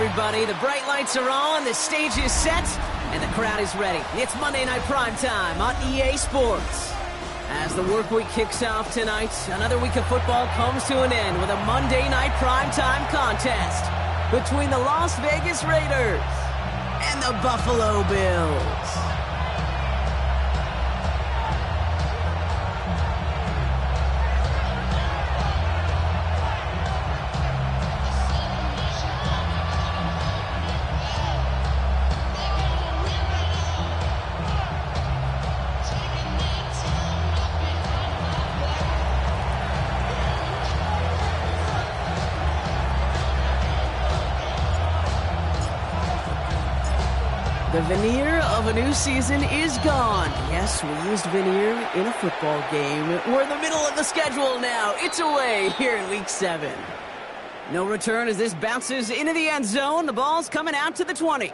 everybody. The bright lights are on, the stage is set, and the crowd is ready. It's Monday Night Primetime on EA Sports. As the work week kicks off tonight, another week of football comes to an end with a Monday Night Primetime contest between the Las Vegas Raiders and the Buffalo Bills. The veneer of a new season is gone. Yes, we used veneer in a football game. We're in the middle of the schedule now. It's away here in Week 7. No return as this bounces into the end zone. The ball's coming out to the 20.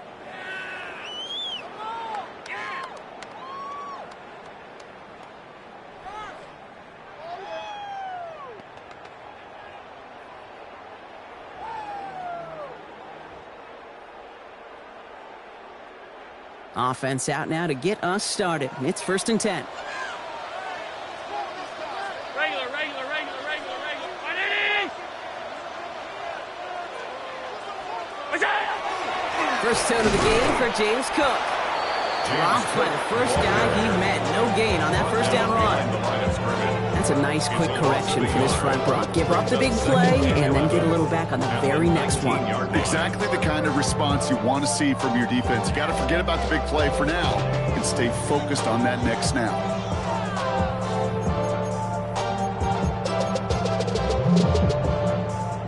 Offense out now to get us started. It's 1st and 10. Regular. First out of the game for James Cook. Dropped by the first guy he met. No gain on that first down run. That's a nice quick correction for this front row. Give up the big play and then get a little back on the very next one. Exactly the kind of response you want to see from your defense. You got to forget about the big play for now and stay focused on that next snap.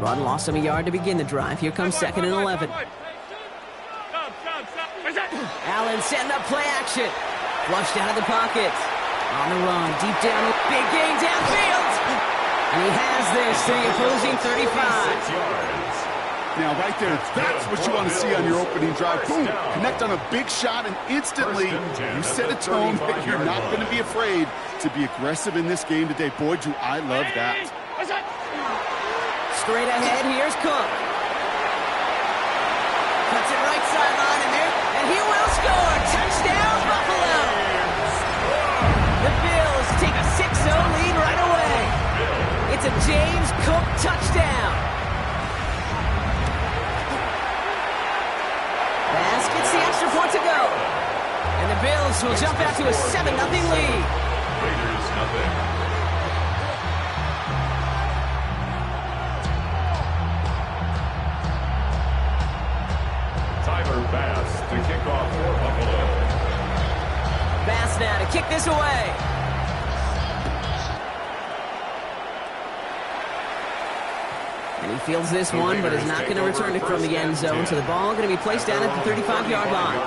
Run lost him a yard to begin the drive. Here comes 2nd and 11. Allen setting up play action. Flushed out of the pocket. On the run, deep down, big gain downfield. And he has this to the opposing 35. Now, right there, that's what you want to see on your opening drive. Boom, connect on a big shot, and instantly you set a tone that you're not going to be afraid to be aggressive in this game today. Boy, do I love that. Straight ahead, here's Cook. Cuts it right sideline in there, and he will score. Touchdown, Buffalo. The Bills take a 6-0 lead right away. It's a James Cook touchdown. Bass gets the extra point to go. And the Bills will jump out to a 7-0 lead. Raiders nothing. Bass to kick off for Buffalo. Bass now to kick this away. And he fields this one, but is not going to return it from the end zone. So the ball going to be placed down at the 35-yard line.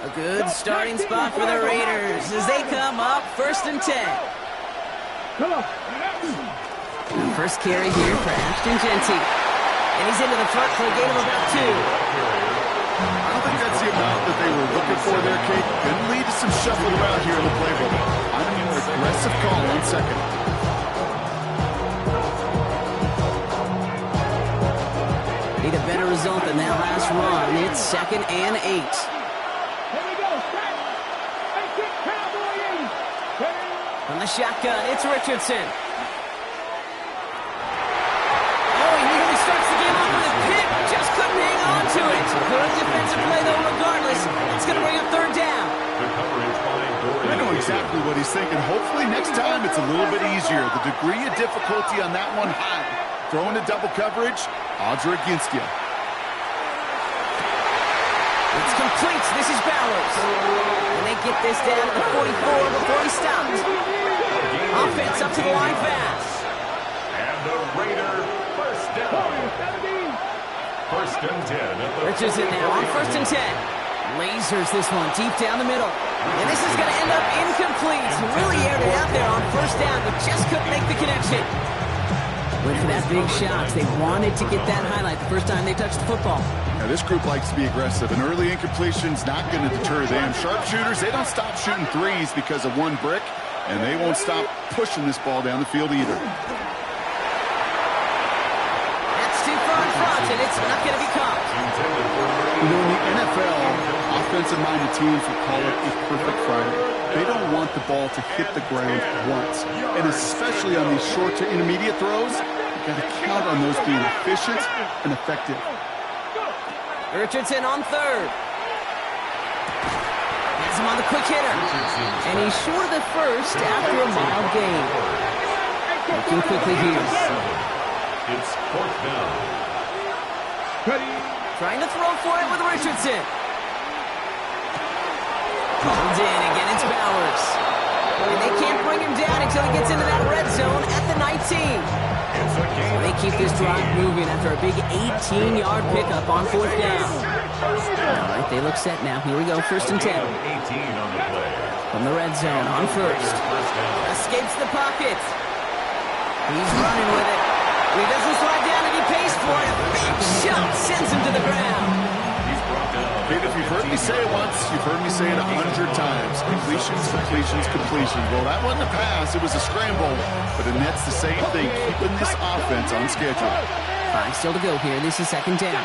A good starting spot for the Raiders as they come up 1st and 10. First carry here for Ashton Genty. And he's into the front for a gain of about 2. I don't think that's the amount that they were looking for there, Kate. Could lead to some shuffling around here in the playbook. I'm an aggressive call on 2nd. Need a better result than that last run. It's 2nd and 8. From the shotgun, it's Richardson. Oh, he nearly starts the game off with a pick. Just couldn't hang on to it. Good defensive play, though, regardless. It's going to bring up 3rd down. I know exactly what he's thinking. Hopefully next time it's a little bit easier. The degree of difficulty on that one high. Throwing to double coverage, odds are against you. It's complete. This is Bowers. And they get this down to the 44 before he stops. Offense up to the line pass. And the Raider first down. 1st and 10. Richardson now on 1st and 10. Lasers this one deep down the middle. And this is going to end up incomplete. Really aired it out there on 1st down, but just couldn't make the connection. Went for that big shot. They wanted to get that highlight the first time they touched the football. Now, this group likes to be aggressive, and early incompletion's not going to deter them. Sharpshooters, they don't stop shooting threes because of one brick. And they won't stop pushing this ball down the field either. That's too far in front, and it's not going to be caught. You know, in the NFL, offensive-minded teams will call it a perfect Friday. They don't want the ball to hit the ground once. And especially on these short to intermediate throws, you've got to count on those being efficient and effective. Richardson on third. Has him on the quick hitter. And he's short of the first after a mild gain. Looking quickly here. It's fourth down. Trying to throw for it with Richardson. Pulled in again, it's Bowers. And they can't bring him down until he gets into that red zone at the 19. So they keep this drive moving after a big 18-yard pickup on fourth down. All right, they look set now. Here we go, 1st and 10. 18 on the play. From the red zone on first. Escapes the pocket. He's running with it. He doesn't slide down and he pays for it. A big shot sends him to the ground. Kid, if you've heard me say it once, you've heard me say it 100 times. Completions, completions, completions. Well, that wasn't a pass. It was a scramble. But it nets the same thing, keeping this offense on schedule. 5 still to go here. This is 2nd down.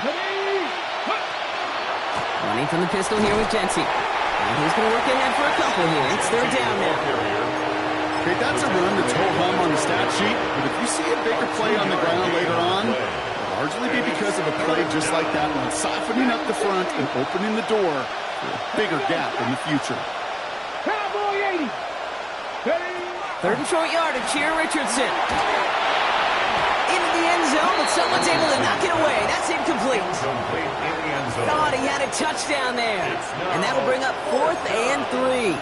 Running from the pistol here with Jency. And he's going to work ahead for a couple here. It's 3rd down now. Okay, that's a run that's ho-hum on the stat sheet, but if you see a bigger play on the ground later on, it'll largely be because of a play just like that one, softening up the front and opening the door for a bigger gap in the future. 3rd and short yardage here, Richardson. Into the end zone, but someone's able to knock it away. That's incomplete. Thought he had a touchdown there. And that'll bring up 4th and 3.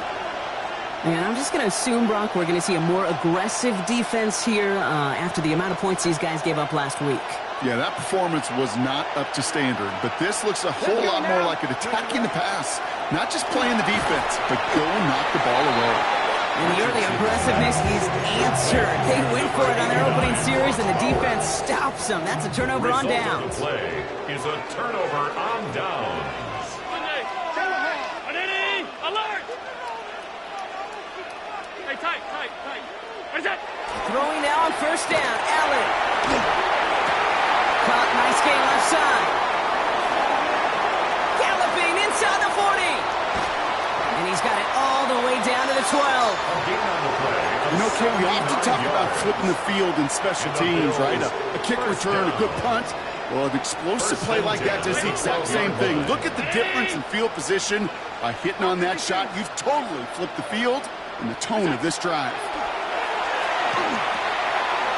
And I'm just going to assume, Brock, we're going to see a more aggressive defense here after the amount of points these guys gave up last week. Yeah, that performance was not up to standard, but this looks a whole lot more like it attacking the pass. Not just playing the defense, but go and knock the ball away. And the early aggressiveness is answered. They went for it on their opening series, and the defense stops them. That's a turnover on downs. The play is a turnover on downs. Alert! Hey, tight. Where's that? Throwing now on 1st down. Allen. Caught, nice gain left side. Galloping inside the 40. And he's got it all the way down to the 12. You know, Kim, we often talk about flipping the field in special teams, right? A kick return, a good punt. Well, an explosive play like that does the exact same thing. Look at the difference in field position. By hitting on that shot, you've totally flipped the field and the tone of this drive.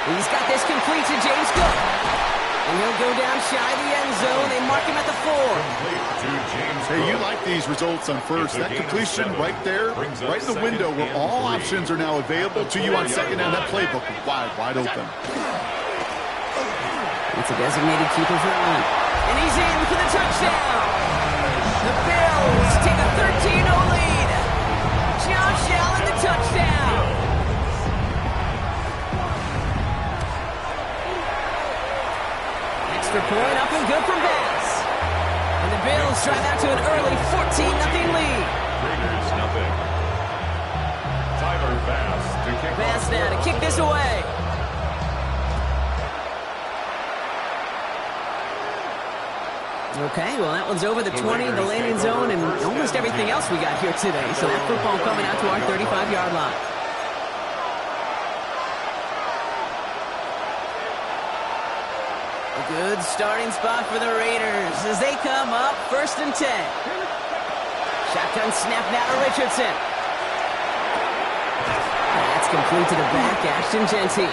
He's got this complete to James Cook. And he'll go down shy of the end zone. They mark him at the 4. Hey, you like these results on first. That completion right there, right in the window where all options are now available to you on 2nd down. That playbook is wide open. It's a designated keeper for one. And he's in for the touchdown. The Bills take a 13-0 lead. Josh Allen, the touchdown. Extra point up and good from Bass. And the Bills drive out to an early 14-0 lead. Raiders nothing. Tyler Bass to kick Bass off. now to kick this away. Okay, well, that one's over the 20, the landing zone, and almost everything else we got here today. So that football coming out to our 35-yard line. A good starting spot for the Raiders as they come up 1st and 10. Shotgun snap now to Richardson. That's complete to the back, Ashton Genty.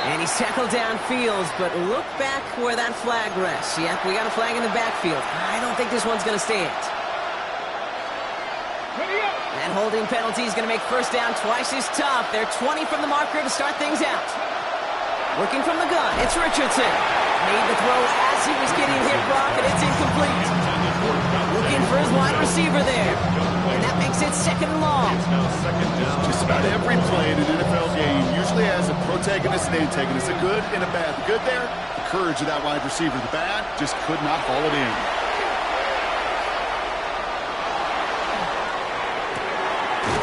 And he's tackled downfield, but look back where that flag rests. Yep, we got a flag in the backfield. I don't think this one's going to stand. That holding penalty is going to make 1st down twice as tough. They're 20 from the marker to start things out. Working from the gun, it's Richardson. Made the throw as he was getting hit, Brock, and it's incomplete. Looking for his wide receiver there. And that makes it 2nd and long. Just about every play in an NFL game usually has a protagonist and antagonist, a good and a bad. The good there, the courage of that wide receiver. The bad, just could not haul it in.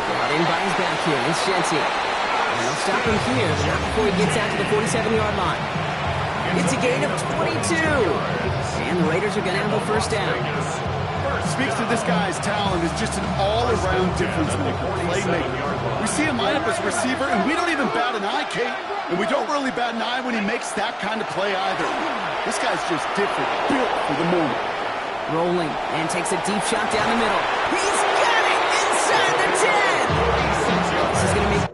Brought in Staying by his back here. It's Shenty. And they'll stop him here, but not before he gets out to the 47-yard line. It's a gain of 22. And the Raiders are going to have a first down. Speaks to this guy's talent as just an all-around difference maker, playmaker. We see him line up as a receiver, and we don't even bat an eye, Kate. And we don't really bat an eye when he makes that kind of play either. This guy's just different, built for the moment. Rolling, and takes a deep shot down the middle. He's got it inside the 10. This is going to make...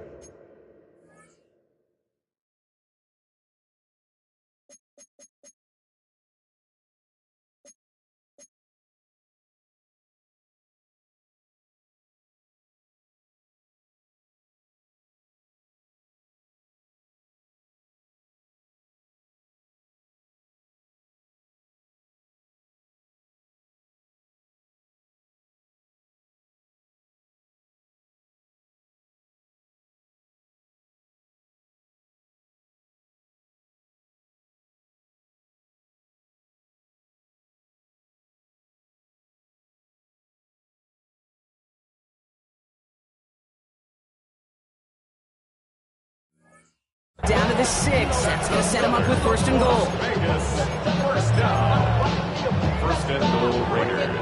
Down to the 6. That's going to set him up with first and goal. Vegas, first down. First and goal, Raiders.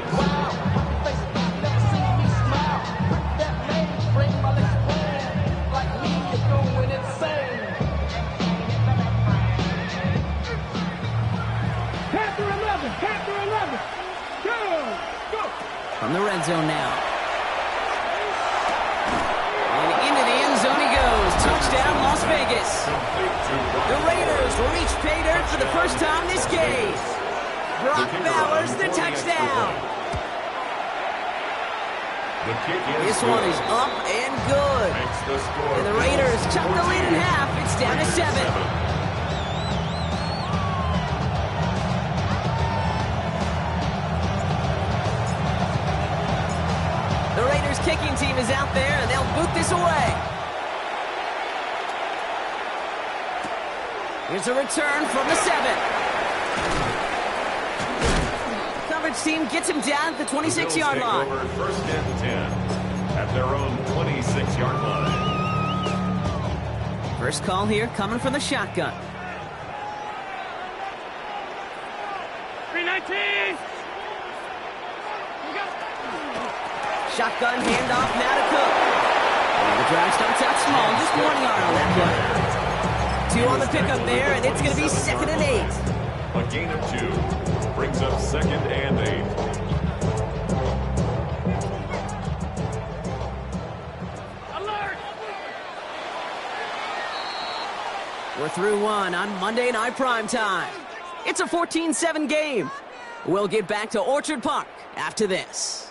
From the red zone now. And into the end zone he goes. Touchdown, Las Vegas. The Raiders reach pay dirt for the first time this game. Brock Bowers, the touchdown. This one is up and good. And the Raiders chop the lead in half. It's down to 7. The Raiders kicking team is out there, and they'll boot this away. Here's a return from the 7. Coverage team gets him down at the 26-yard line. First and 10 at their own 26-yard line. First call here coming from the shotgun. 319! Shotgun handoff now to Cook. And the drive starts out small, just 1 yard on that play. 2 on the pickup there, and it's going to be 2nd and 8. A gain of 2 brings up 2nd and 8. Alert! We're through 1 on Monday Night Primetime. It's a 14-7 game. We'll get back to Orchard Park after this.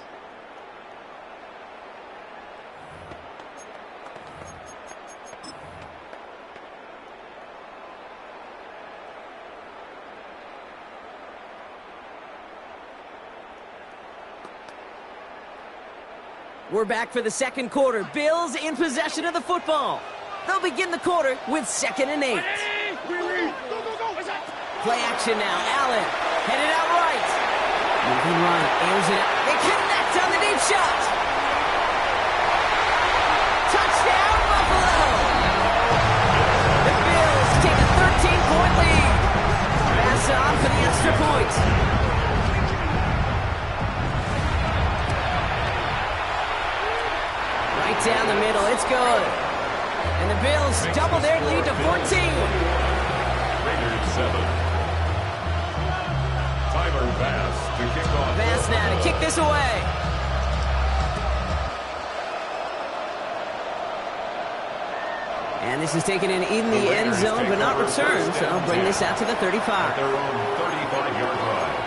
We're back for the second quarter. Bills in possession of the football. They'll begin the quarter with 2nd and 8. Play action now. Allen headed out right. Moving right. Airs it out. They connect on the deep shot. Touchdown, Buffalo. The Bills take a 13-point lead. Pass on for the extra point. Right down the middle, it's good. And the Bills double their lead to 14. Raiders 7. Tyler Bass to kick off. Bass now to kick this away. And this is taken in the end zone, but not returned, so I'll bring this out to the 35. At their own 35-yard line.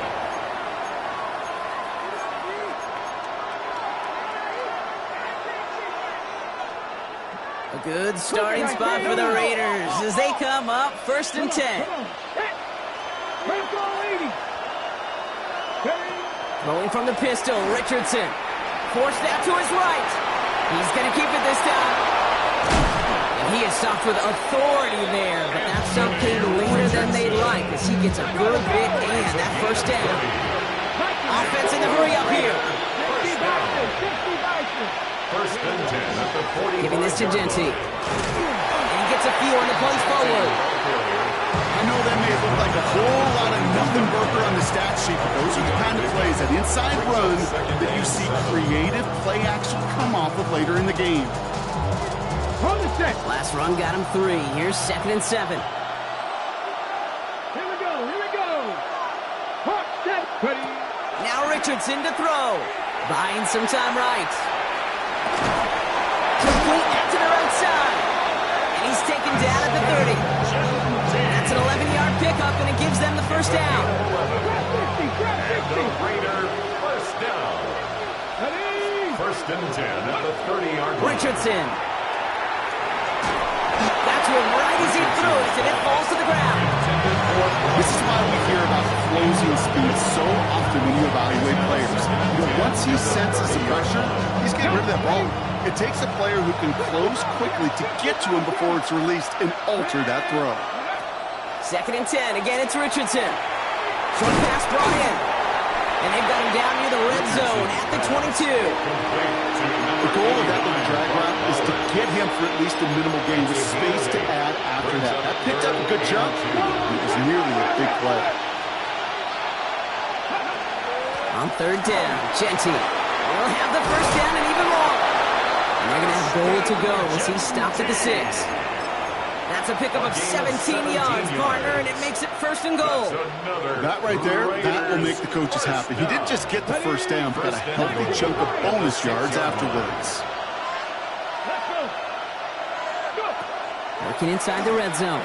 A good starting spot for the Raiders as they come up 1st and 10. Throwing from the pistol, Richardson. Forced out to his right. He's going to keep it this time. And he is stopped with authority there, but that stop came later than they'd like as he gets a good bit in that first down. Offense in the hurry up here. First and 10 at the 45. Giving this to Genty. And he gets a few on the punch forward. I know that may look like a whole lot of nothing burger on the stat sheet, but those are the kind of plays, that inside run, that you see creative play action come off of later in the game. Last run got him 3. Here's 2nd and 7. Here we go. Hot, set, ready. Now Richardson to throw. Buying some time right. Complete out to the right side. And he's taken down at the 30. That's an 11-yard pickup, and it gives them the first down. And the Raider first down. First and 10 at the 30-yard line. Richardson. That's one right as he threw it, and it falls to the ground. This is why we hear about closing speed so often when you evaluate players. Once he senses the pressure, he's getting rid of that ball. It takes a player who can close quickly to get to him before it's released and alter that throw. 2nd and 10. Again, it's Richardson. Short pass brought in. And they've got him down near the red zone at the 22. The goal of that little drag route is to get him for at least a minimal gain with space to add after that. That picked up a good jump. It was nearly a big play. On 3rd down, Genty will have the first down and even more. And they're going to have goal to go as he stops at the 6. That's a pickup of 17 yards, partner, and it makes it 1st and goal. That right there, that will make the coaches happy. He didn't just get the first down, but got a healthy chunk of bonus yards afterwards. Working inside the red zone.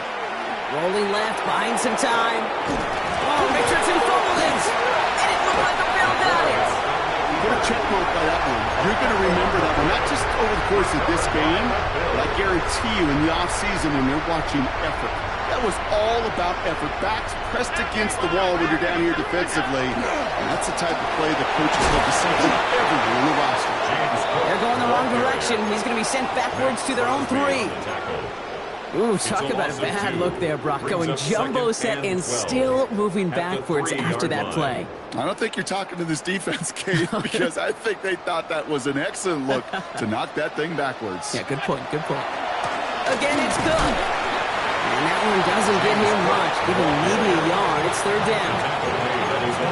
Rolling left, buying some time. Oh, Richardson fumbled it. And it looked like a Bill got it. Put a check mark by that one. You're going to remember that one, not just over the course of this game, but I guarantee you in the offseason when you're watching effort. That was all about effort. Backs pressed against the wall when you're down here defensively. And that's the type of play the coaches love to see from everyone on the roster. They're going the wrong direction. He's going to be sent backwards to their own 3. Ooh, talk about a bad look there, Brock. Going jumbo set and still moving backwards after that play. I don't think you're talking to this defense, Kate, because I think they thought that was an excellent look to knock that thing backwards. Yeah, good point, good point. Again, it's good. And that one doesn't get him much. Give him maybe a yard. It's 3rd down.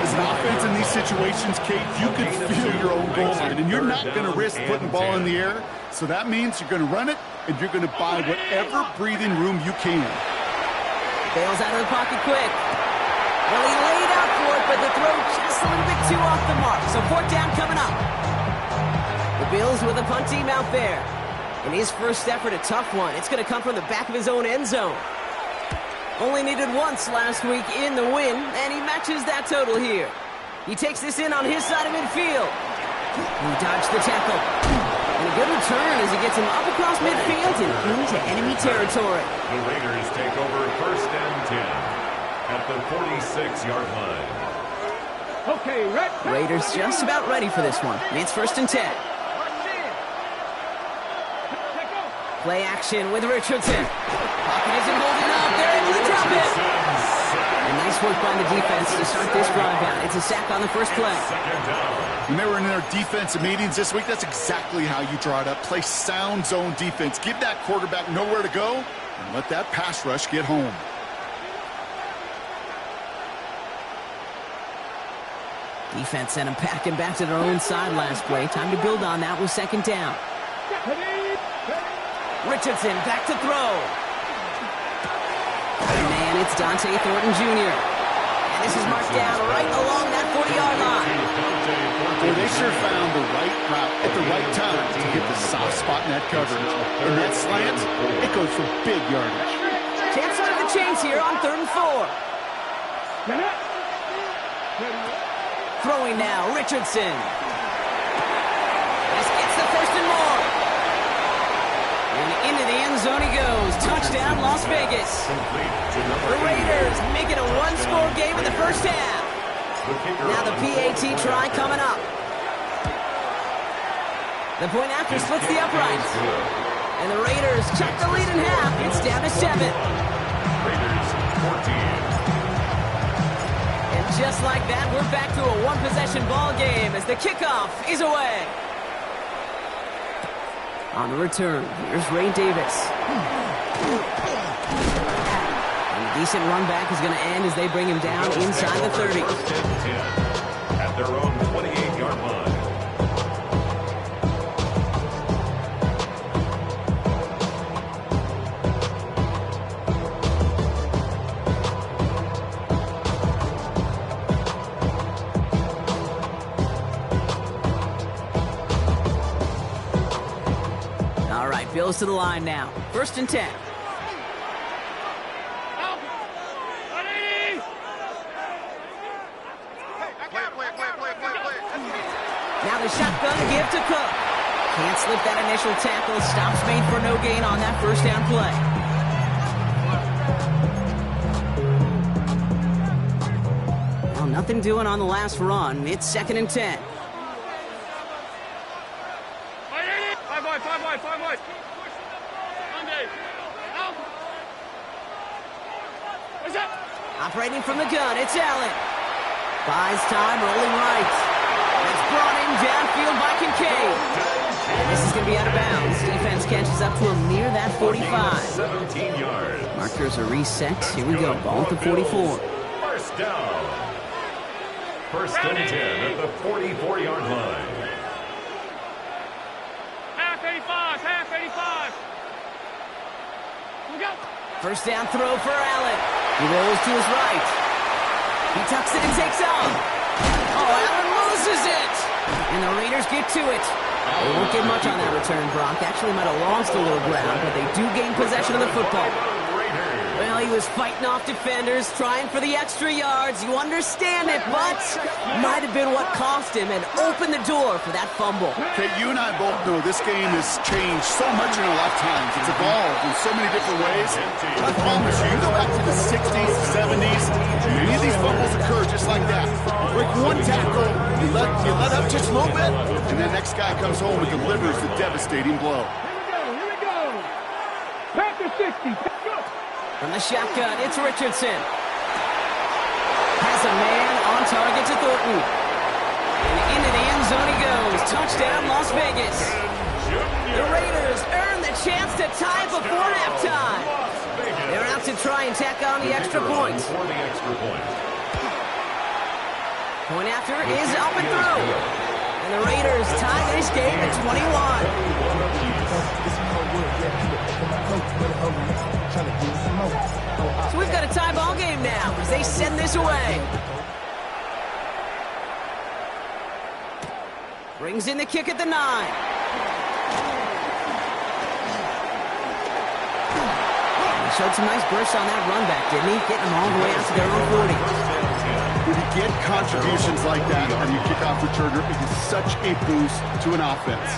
As an offense in these situations, Kate, you can feel your own goal line, and you're not going to risk putting the ball in the air. So that means you're going to run it, and you're going to buy whatever breathing room you can. Bails out of the pocket quick. Well, he laid out for it, but the throw just a little bit too off the mark. So 4th down coming up. The Bills with a punt team out there. And his first effort, a tough one. It's going to come from the back of his own end zone. Only needed once last week in the win, and he matches that total here. He takes this in on his side of midfield. He dodged the tackle. And a good return as he gets him up across midfield and into enemy territory. The Raiders take over 1st and 10 at the 46-yard line. Okay, Raiders just about ready for this one. It's 1st and 10. Play action with Richardson. Pocket isn't holding up. They're able to drop it. And nice work by the defense to start this drive out. It's a sack on the first play. When they were in their defensive meetings this week, that's exactly how you draw it up. Play sound zone defense. Give that quarterback nowhere to go and let that pass rush get home. Defense sent him packing back to their own side last play. Time to build on that with 2nd down. Richardson back to throw. And it's Dante Thornton Jr. And this is marked down right along that 40-yard line. Well, they sure found the right route at the right time to hit the soft spot in that coverage. And that slant, it goes for big yardage. Chance to the chains here on 3rd and 4. Throwing now, Richardson. This gets the 1st and more. And into the end zone he goes. Touchdown, Las Vegas. The Raiders make it a one-score game in the first half. Now the PAT try coming up. The point after splits the uprights. And the Raiders check the lead in half. It's down to 7. Raiders 14. And just like that, we're back to a one-possession ball game as the kickoff is away. On the return, here's Ray Davis. And a decent run back is going to end as they bring him down inside the 30. First and 10 at their own 28-yard line. Bills to the line now. First and 10. Now the shotgun give to Cook. Can't slip that initial tackle. Stops made for no gain on that first down play. Well, nothing doing on the last run. It's second and 10. Operating from the gun, it's Allen. Buys time, rolling right. That's brought in downfield by Kincaid. This is going to be out of bounds. Defense catches up to him near that 45. 17 yards. Markers are reset. Here we go. Ball at the 44. First down. First and 10 at the 44-yard line. Half 85. Look out. First down throw for Allen. He rolls to his right. He tucks it and takes off. Oh, Allen loses it. And the Raiders get to it. They won't get much on that return, Brock. Actually might have lost a little ground, but they do gain possession of the football. Well, he was fighting off defenders, trying for the extra yards. You understand it, but might have been what cost him and opened the door for that fumble. Okay, you and I both know this game has changed so much in our lifetimes. It's evolved in so many different ways. I promise you, you go back to the 60s, 70s, many of these fumbles occur just like that. You break one tackle, you let up just a little bit, and the next guy comes home and delivers the devastating blow. Here we go. Pack the 60. From the shotgun, it's Richardson. Has a man on target to Thornton. And into the end zone he goes. Touchdown, Las Vegas. The Raiders earn the chance to tie before halftime. They're out to try and tack on the extra point. Point after is up and through. And the Raiders tie this game at 21. So we've got a tie ball game now as they send this away. Brings in the kick at the 9. He showed some nice bursts on that run back, didn't he? Getting them all the way out to their own 40. When you get contributions like that on your kickoff returner, it is such a boost to an offense.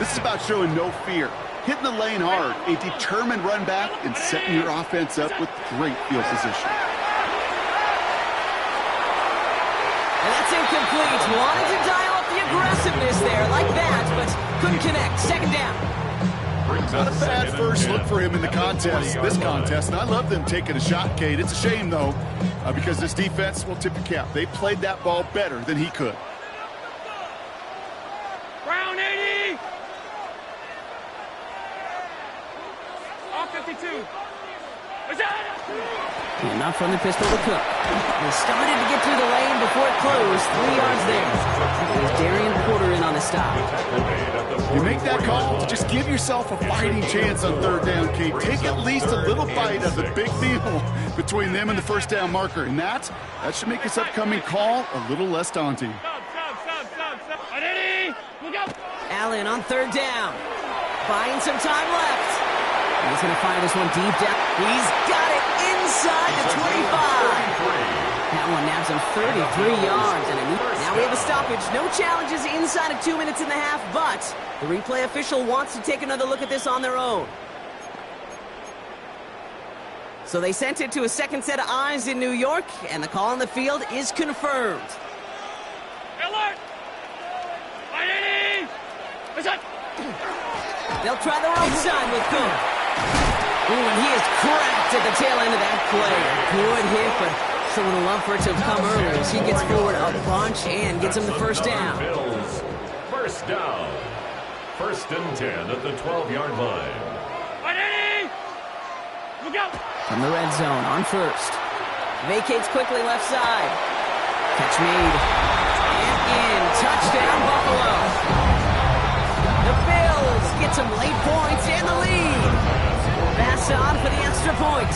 This is about showing no fear, hitting the lane hard, a determined run back, and setting your offense up with great field position. And that's incomplete. Wanted to dial up the aggressiveness there like that, but couldn't connect. Second down. Not a bad first look for him in the this contest, and I love them taking a shot, Kate. It's a shame, though, because this defense will tip your cap. They played that ball better than he could. Round 80. Off 52. Enough from the pistol to Cook. He started to get through the lane before it closed. 3 yards there. There's Darian Porter in on the stop. You make that call to just give yourself a fighting chance on third down, Kate. Take at least a little bite of the big deal between them and the first down marker. And that should make this upcoming call a little less daunting. Allen on third down. Buying some time left. He's going to fire this one deep down. He's got it inside the 25. That one nabs him 33 yards. And now we have a stoppage. No challenges inside of 2 minutes and a half, but the replay official wants to take another look at this on their own. So they sent it to a second set of eyes in New York, and the call on the field is confirmed. Alert! They'll try the right side with Cook. Ooh, and he is cracked at the tail end of that play. A good hit, but someone would love for it to have come earlier as he gets forward a bunch and gets him the first down. First down. First and 10 at the 12-yard line. Ready? Look out! From the red zone on first. Vacates quickly left side. Catch made. And in. Touchdown, Buffalo. The Bills get some late points and the lead. Pass on for the extra point.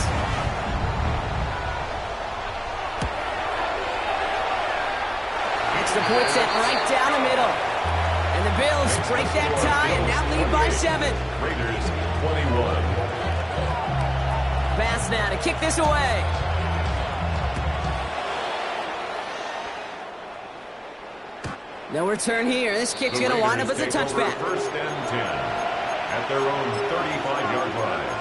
Extra point set right down the middle. And the Bills break that tie and now lead by 7. Raiders 21. Pass now to kick this away. No return here. This kick's going to wind up as a touchback. First and 10 at their own 35-yard line.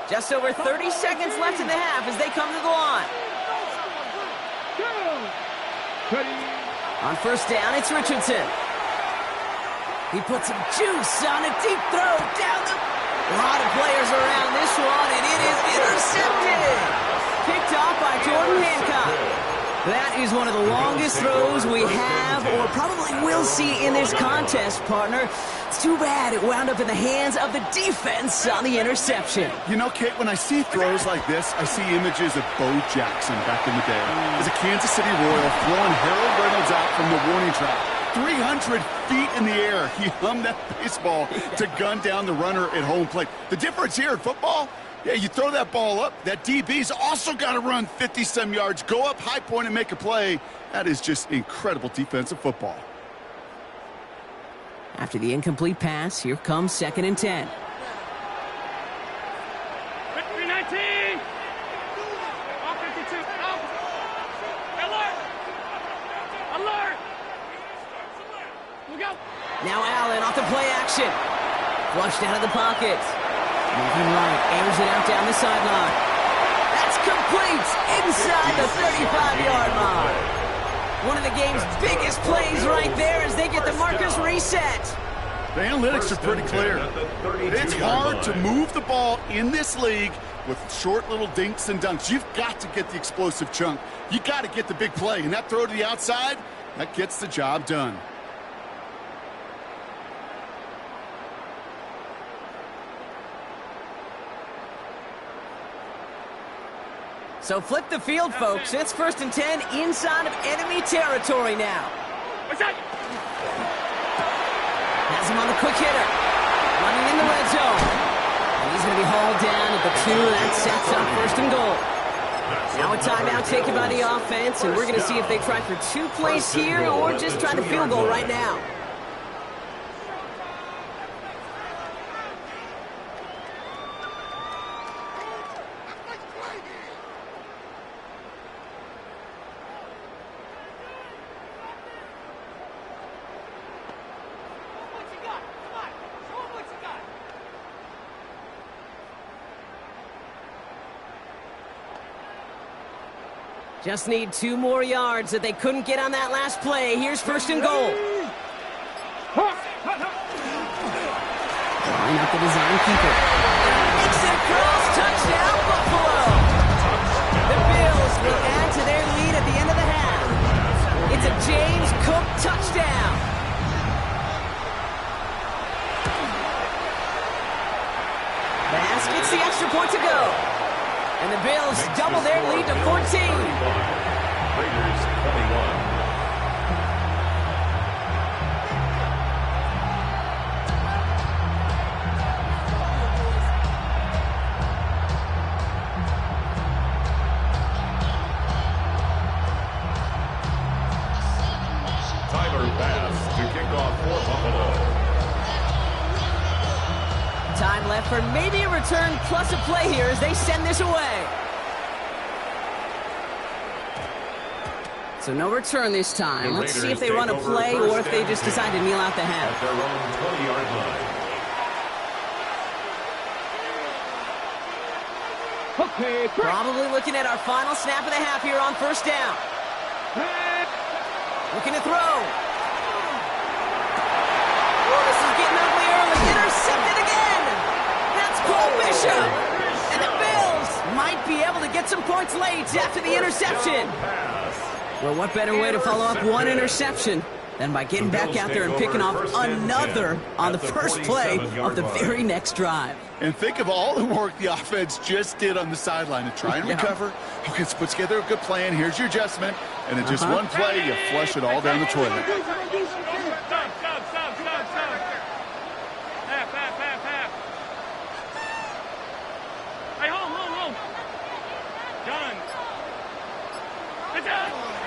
Just over 30 seconds left in the half as they come to the line. On first down, it's Richardson. He puts some juice on a deep throw down the... A lot of players around this one, and it is intercepted. Picked off by Jordan Hancock. That is one of the longest throws we have or probably will see in this contest, partner. It's too bad it wound up in the hands of the defense on the interception. You know, Kate, when I see throws like this, I see images of Bo Jackson back in the day. As a Kansas City Royal throwing Harold Reynolds out from the warning track. 300 feet in the air, he hummed that baseball to gun down the runner at home plate. The difference here in football, yeah, you throw that ball up, that DB's also got to run 50-some yards, go up high point and make a play. That is just incredible defensive football. After the incomplete pass, here comes 2nd and 10. 19! All 52, out! Alert! Alert! Look out! Now Allen off the play action. Flushed out of the pocket. Moving right, airs it out down the sideline. That's complete inside the 35-yard line. One of the game's biggest plays right there as they get the markers reset. The analytics are pretty clear. It's hard to move the ball in this league with short little dinks and dunks. You've got to get the explosive chunk. You got to get the big play. And that throw to the outside, that gets the job done. So flip the field, folks. It's 1st and 10 inside of enemy territory now. What's that? Has him on the quick hitter. Running in the red zone. And he's going to be hauled down at the 2. That sets up 1st and goal. Now a timeout taken by the offense, and we're going to see if they try for 2 plays here or just try the field goal right now. Just need 2 more yards that they couldn't get on that last play. Here's 1st and goal. Line up the design keeper. Makes it across. Touchdown, Buffalo. The Bills will add to their lead at the end of the half. It's a James Cook touchdown. Bass gets the extra point to go. And the Bills double their lead to 14. Raiders 21. Tyler Bass to kick off for Buffalo. Time left for maybe a return plus a play here as they send this away. So no return this time. Let's see if they run a play or if they just decide to kneel out the half. At their own 20-yard line. Okay, Probably looking at our final snap of the half here on 1st down. Looking to throw. Oh, this is getting ugly. get some points late after the interception. Well, what better way to follow up one interception than by getting back out there and picking off another on the first play of the very next drive. And think of all the work the offense just did on the sideline to try and recover. Okay, let's put together a good plan. Here's your adjustment. And in just one play, you flush it all down the toilet.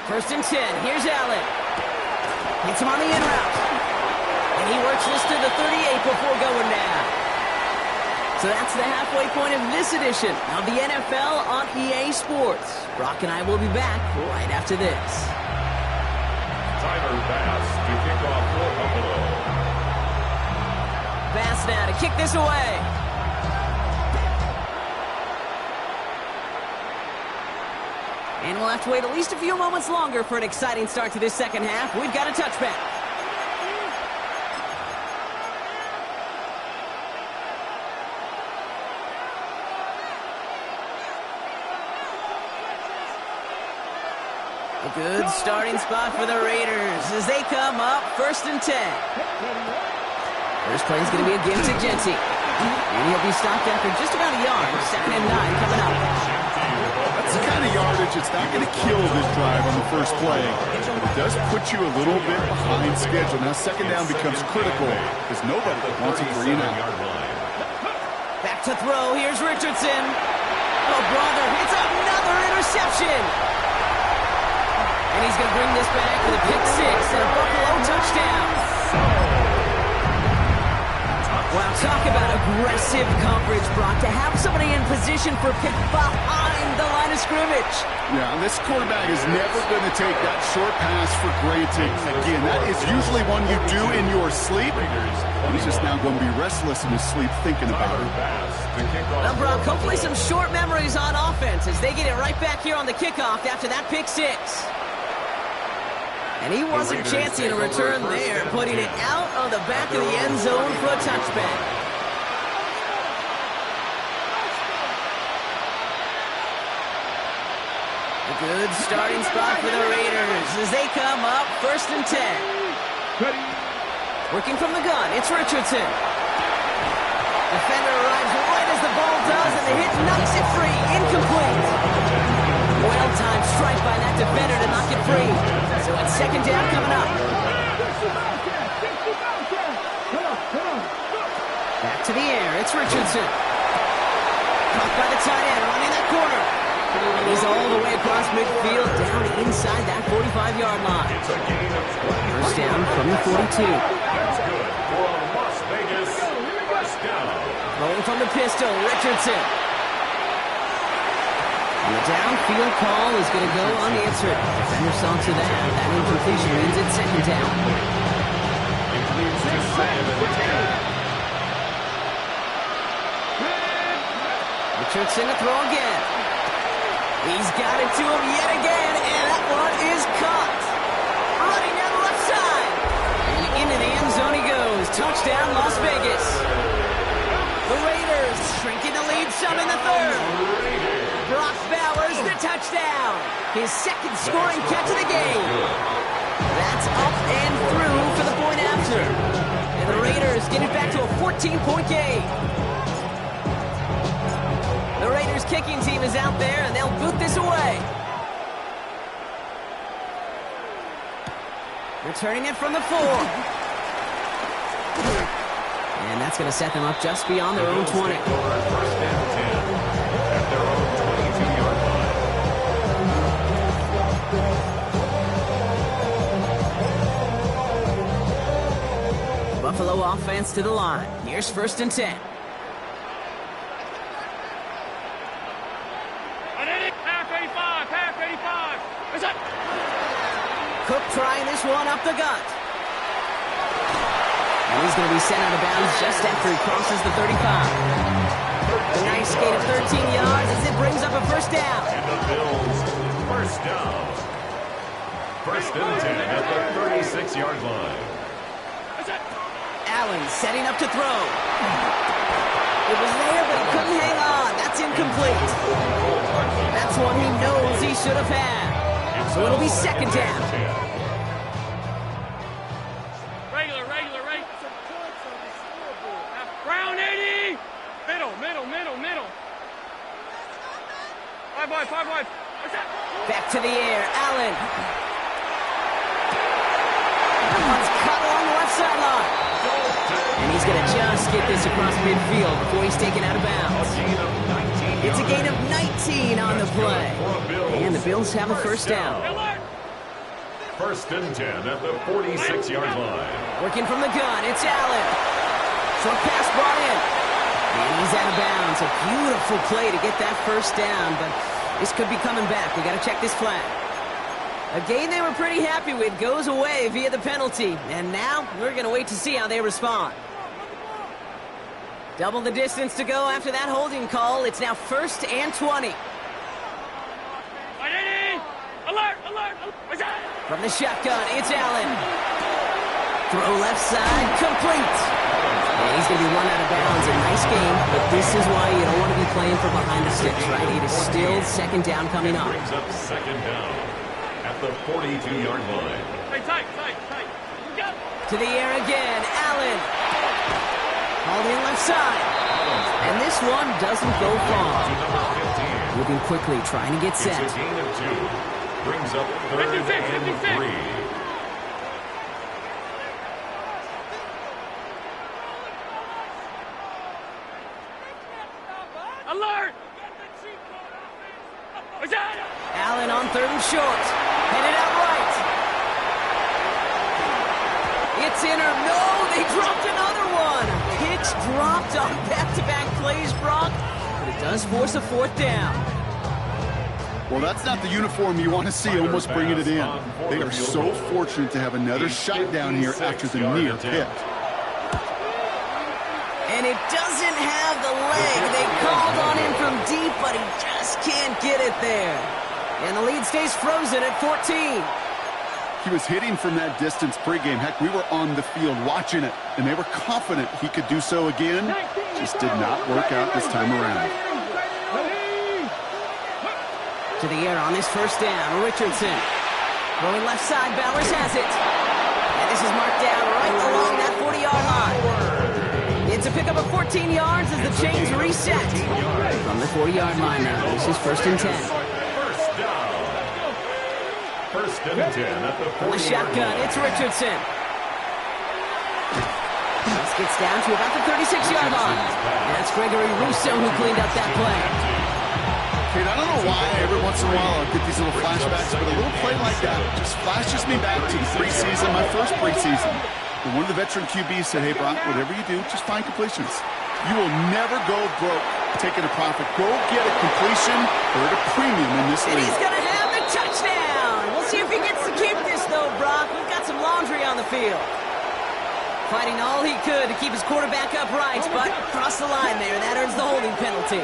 First and 10. Here's Allen. Hits him on the in route. And he works this to the 38 before going down. So that's the halfway point of this edition of the NFL on EA Sports. Brock and I will be back right after this. Tyler Bass to kick off for Buffalo. Bass now to kick this away. And we'll have to wait at least a few moments longer for an exciting start to this second half. We've got a touchback. A good starting spot for the Raiders as they come up first and 10. First play is going to be a give to Genty. And he'll be stopped after just about a yard. Second and 9 coming up. That's the kind of yardage it's not going to kill this drive on the first play. But it does put you a little bit behind schedule. Now second down becomes critical because nobody wants a 3 and out. Back to throw. Here's Richardson. Oh, brother, it's another interception. And he's going to bring this back for the pick 6 and a Buffalo touchdown. Wow, talk about aggressive coverage, Brock. To have somebody in position for a pick behind the line of scrimmage. Yeah, and this quarterback is never going to take that short pass for granted. Again, that is usually one you do in your sleep. He's just now going to be restless in his sleep thinking about it. Well, Brock, hopefully some short memories on offense as they get it right back here on the kickoff after that pick 6. And he wasn't chancing a return there, putting it out of the back of the end zone for a touchback. A good starting spot for the Raiders as they come up first and 10. Working from the gun, it's Richardson. Defender arrives right as the ball does, and the hit knocks it free. Incomplete. Well-timed strike by that defender to knock it free. So it's second down coming up. Back to the air. It's Richardson. Caught by the tight end, running that corner. And he's all the way across midfield, down inside that 45-yard line. First down from the 42. That's good for a Las Vegas first down. Throwing from the pistol, Richardson. And the downfield call is going to go unanswered. Defender saw to that. That incompletion means it's second down. It leads to second and 10. Richardson to throw again. He's got it to him yet again, and that one is caught. Running down the left side. And into the end zone he goes. Touchdown, Las Vegas. The Raiders shrinking the lead some in the third. Brock Bowers, the touchdown. His second scoring catch of the game. That's up and through for the point after. And the Raiders get it back to a 14-point game. The Raiders kicking team is out there, and they'll boot this away. Returning it from the 4. And that's going to set them up just beyond their own 20. First and 10 at their own 22-yard line. Buffalo offense to the line. Here's first and 10. Cook trying this one up the gut. And he's going to be sent out of bounds just after he crosses the 35. A nice gain of 13 yards as it brings up a first down. And the Bills, first down. First and 10 at the 36-yard line. Allen setting up to throw. It was there, but he couldn't hang on. That's incomplete. That's That's one he knows he should have had. So it'll be second down. Regular. Brown 80. Middle. 5 wide. Back to the air, Allen. That one's cut along the left sideline. And he's going to just get this across midfield before he's taken out of bounds. It's a gain of 19 on the play. And the Bills have a first down. First and 10 at the 46-yard line. Working from the gun, it's Allen. Short pass brought in. And he's out of bounds. A beautiful play to get that first down, but this could be coming back. We got to check this flag. A game they were pretty happy with goes away via the penalty. And now we're going to wait to see how they respond. Double the distance to go after that holding call. It's now first and 20. Alert! From the shotgun, it's Allen. Throw left side, complete. And he's going to be run out of bounds. A nice game, but this is why you don't want to be playing from behind the sticks, right? It is still second down coming up. Brings up second down at the 42-yard line. Tight. To the air again, Allen. Hauled in left side. And this one doesn't go far. Moving quickly, trying to get set. It's a gain of 2. Brings up third and 3. Alert! Allen on third and short. Headed out right. It's in or no, they dropped another one. Hicks dropped on back-to-back plays, Brock. But it does force a fourth down. Well, that's not the uniform you want to see almost bringing it in. They are so fortunate to have another shot down here after the near pick. And it doesn't have the leg. They called on him from deep, but he just can't get it there. And the lead stays frozen at 14. He was hitting from that distance pregame. Heck, we were on the field watching it, and they were confident he could do so again. Just did not work out this time around. To the air on this first down, Richardson. Going left side, Bowers has it. And this is marked down right along that 40-yard line. It's a pickup of 14 yards as the chains reset. From the 40-yard line now, this is first and 10. First and 10 at the 40-yard line. From the shotgun, it's Richardson. This gets down to about the 36-yard line. And that's Gregory Rousseau who cleaned up that play. Kate, I don't know why every once in a while I'll get these little flashbacks, but a little play like that just flashes me back to the preseason, my first preseason. And one of the veteran QBs said, hey, Brock, whatever you do, just find completions. You will never go broke taking a profit. Go get a completion or at a premium in this league. And he's going to have the touchdown. We'll see if he gets to keep this, though, Brock. We've got some laundry on the field. Fighting all he could to keep his quarterback upright, but across the line there, that earns the holding penalty.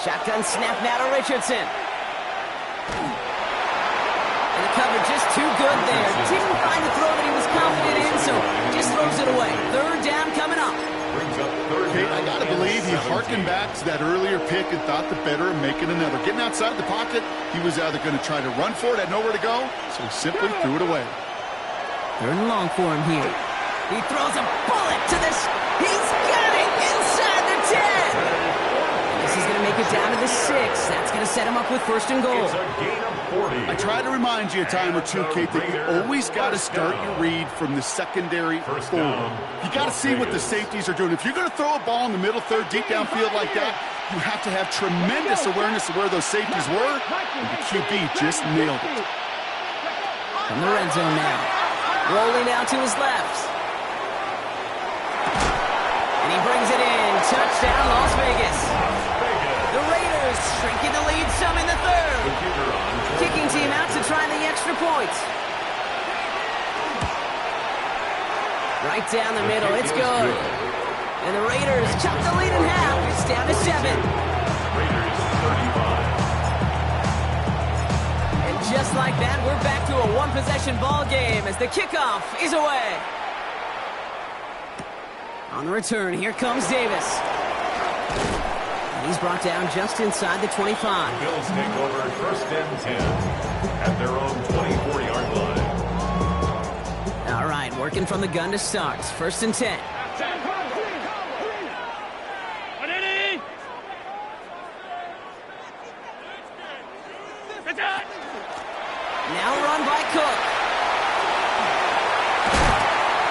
Shotgun snap now to Richardson. And the cover just too good there. Didn't find the throw that he was confident in, so just throws it away. Third down coming up. Kate, I got to believe he hearkened back to that earlier pick and thought the better of making another. Getting outside the pocket, he was either going to try to run for it, had nowhere to go, so he simply threw it away. Third and long for him here. He throws a bullet to this. He's got it inside the 10. He's going to make it down to the 6. That's going to set him up with first and goal. It's a gain of 40. I try to remind you a time or two, Kate, that you always got to start your read from the secondary forward. You got to see what the safeties are doing. If you're going to throw a ball in the middle third, deep downfield like that, you have to have tremendous awareness of where those safeties were, and the QB just nailed it. From the red zone now. Rolling out to his left. And he brings it in. Touchdown, Las Vegas. The Raiders shrinking the lead some in the third. Kicking team out to try the extra point. Right down the middle, it's good. And the Raiders chop the lead in half. It's down to 7. Raiders 35. And just like that, we're back to a one-possession ball game as the kickoff is away. On the return, here comes Davis. And he's brought down just inside the 25. Bills take over 1st and 10 at their own 24-yard line. All right, working from the gun to start. 1st and 10. Now run by Cook.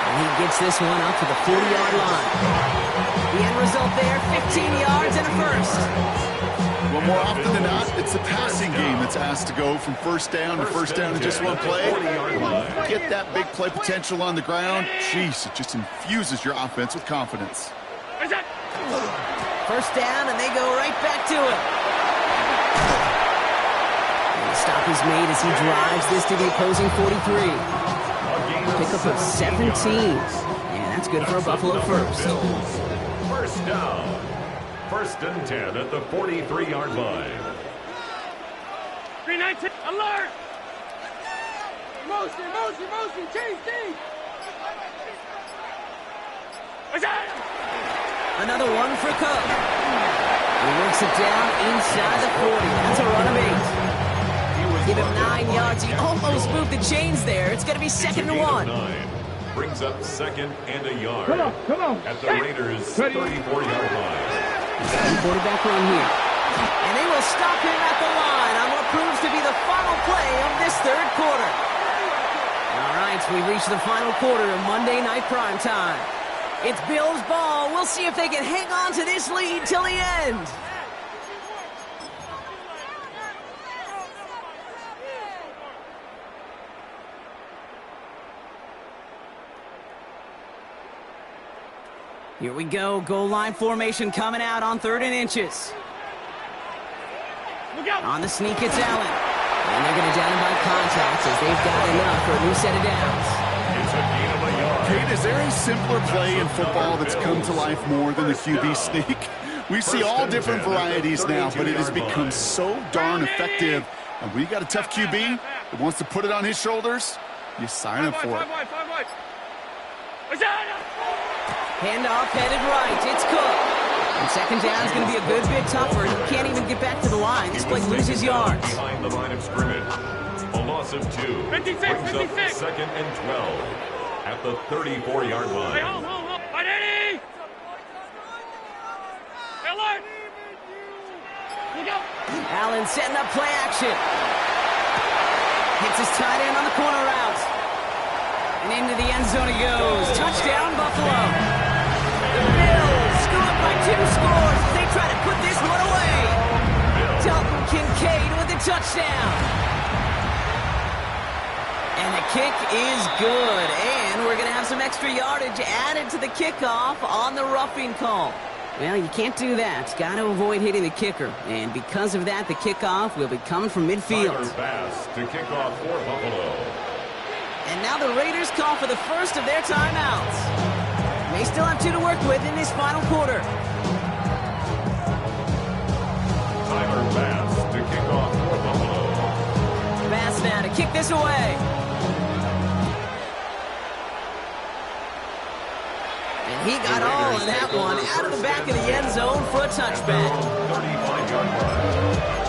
And he gets this one up to the 40-yard line. The end result there, 15 yards and a first. Well, more often than not, it's the passing game that's asked to go from first down in just one play. Get that big play potential on the ground. Jeez, it just infuses your offense with confidence. First down, and they go right back to it. And the stop is made as he drives this to the opposing 43. Pickup of 17. And that's good for a Buffalo first. First down. 1st and 10 at the 43-yard line. 319, alert! Motion, change team. Another one for Cook. He works it down inside the 40. That's a run of 8. Give him 9 yards. He almost moved the chains there. It's going to be 2nd and 1. Brings up 2nd and a yard. Come on. At the Raiders' 34-yard line. Quarterback run here. And they will stop him at the line on what proves to be the final play of this 3rd quarter. All right, we reach the final quarter of Monday Night Primetime. It's Bills ball. We'll see if they can hang on to this lead till the end. Here we go. Goal line formation coming out on 3rd and inches. On the sneak, it's Allen. And they're going to down him by contact as they've got enough for a new set of downs. It's a gain of a yard. Kate, is there a simpler play in football that's come to life more than the QB sneak? We see all different varieties now, but it has become so darn effective. And when you got a tough QB that wants to put it on his shoulders, you sign up for it. Handoff headed right. It's Cook. And 2nd down is going to be a good bit tougher. He can't even get back to the line. This play loses yards. Behind the line of scrimmage. A loss of 2. 56. Brings up 2nd and 12 at the 34-yard line. Hey, hold. Eddie! Alert! Allen setting up play action. Hits his tight end on the corner route. And into the end zone he goes. Touchdown, Buffalo. The Bills score up by 2 scores as they try to put this one away. Dalton Kincaid with a touchdown. And the kick is good. And we're going to have some extra yardage added to the kickoff on the roughing call. Well, you can't do that. Got to avoid hitting the kicker. And because of that, the kickoff will be coming from midfield. Pass to kick off for Buffalo. And now the Raiders call for the first of their timeouts. They still have 2 to work with in this final quarter. Tyler Bass to kick off for Buffalo. Bass now to kick this away. And he got all of that one out of the back of the end zone for a touchback. 35-yard line.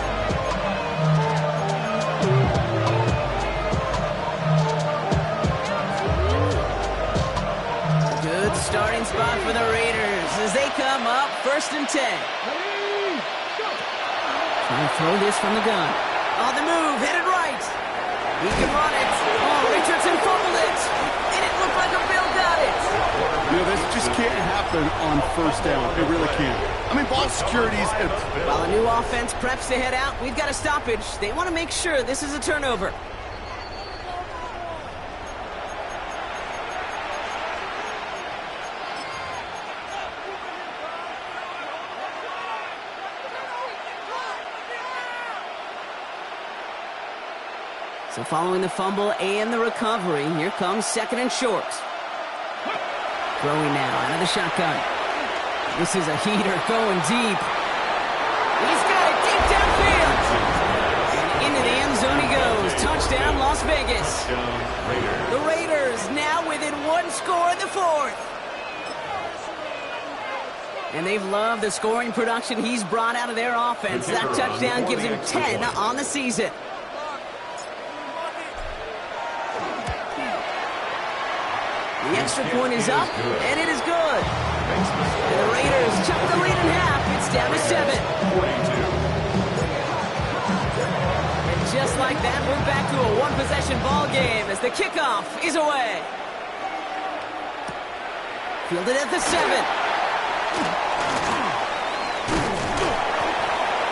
Starting spot for the Raiders as they come up 1st and 10. Trying to throw this from the gun. On the move, headed right. He can run it. Oh, Richardson fumbled it. And it looked like a Bill got it. You know, this just can't happen on 1st down. It really can't. I mean, ball security's... While a new offense preps to head out, we've got a stoppage. They want to make sure this is a turnover. So following the fumble and the recovery, here comes 2nd and short. Throwing now out of the shotgun. This is a heater going deep. He's got it deep downfield. And into the end zone he goes. Touchdown, Las Vegas. The Raiders now within 1 score in the 4th. And they've loved the scoring production he's brought out of their offense. That touchdown gives him 10 on the season. The extra point is up, and it is good. And the Raiders chop the lead in half. It's down to 7. And just like that, we're back to a one-possession ball game as the kickoff is away. Fielded at the 7.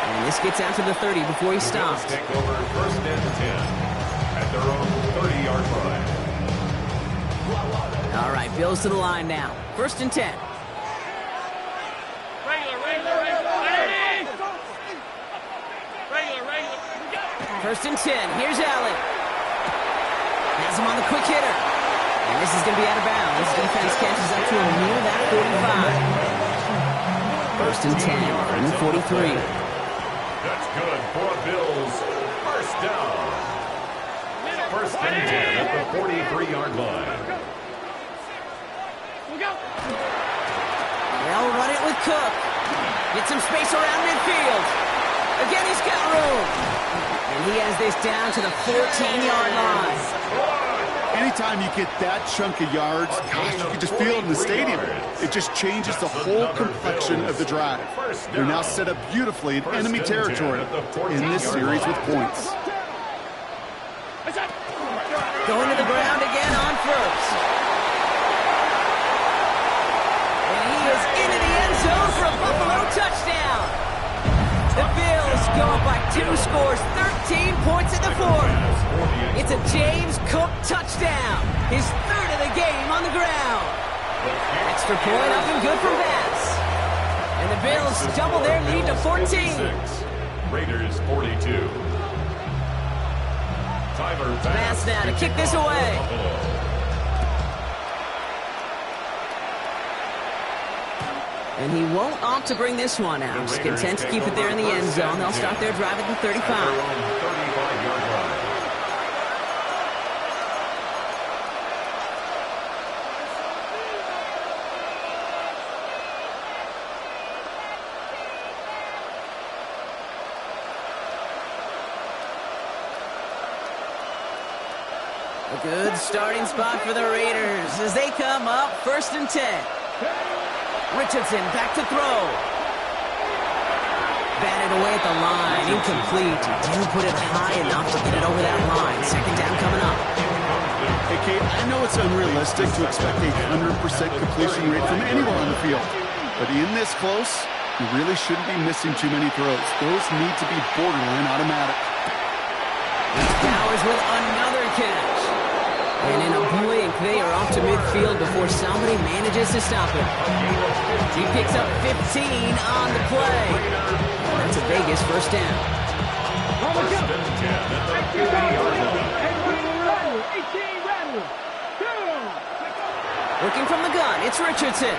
And this gets out to the 30 before he stops. Take over 1st and 10 at their own 30-yard line. All right, Bills to the line now. 1st and 10. Regular. 1st and 10. Here's Allen. Has him on the quick hitter. And this is going to be out of bounds. This defense catches up to him near that 45. 1st and 10 from the 43. That's good for Bills. 1st down. 1st and 10 at the 43-yard line. They'll run it with Cook. Get some space around midfield. Again, he's got room. And he has this down to the 14-yard line. Anytime you get that chunk of yards, gosh, you can just feel it in the stadium. It just changes the whole complexion of the drive. They're now set up beautifully in enemy territory in this series with points. Going to the ground again on 1st. Into the end zone for a Buffalo touchdown. The Bills go up by 2 scores, 13 points in the 4th. It's a James Cook touchdown, his 3rd of the game on the ground. Extra point up and good for Bass. And the Bills double their lead to 14. Raiders 42. Bass now to kick this away. And he won't opt to bring this one out. He's content to keep it there in the end zone. They'll start their drive at the 35. A good starting spot for the Raiders as they come up 1st and 10. Richardson back to throw. Batted away at the line. Incomplete. Didn't put it high enough to get it over that line. 2nd down coming up. Hey, Kate, I know it's unrealistic to expect a 100% completion rate from anyone on the field. But in this close, you really shouldn't be missing too many throws. Those need to be borderline automatic. Bowers with another catch. And in a blink, they are off to midfield before somebody manages to stop him. He picks up 15 on the play. That's a Vegas 1st down. Working from the gun, it's Richardson.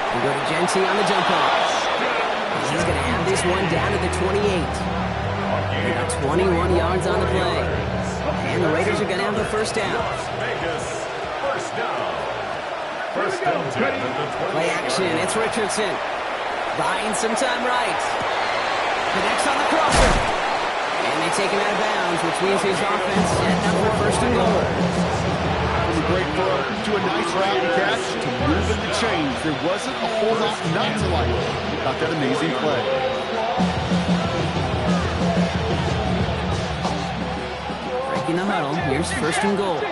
We go to Genty on the jump off. He's going to have this one down to the 28. They got 21 yards on the play. And the Raiders are going to have the 1st down. Play action, it's Richardson. Buying some time right. Connects on the crosser. And they take him out of bounds, which means his offense set up for 1st and goal. From a great throw to a nice route and catch to moving the chains. There wasn't a whole lot not to like about that amazing play. In the huddle, here's 1st and goal.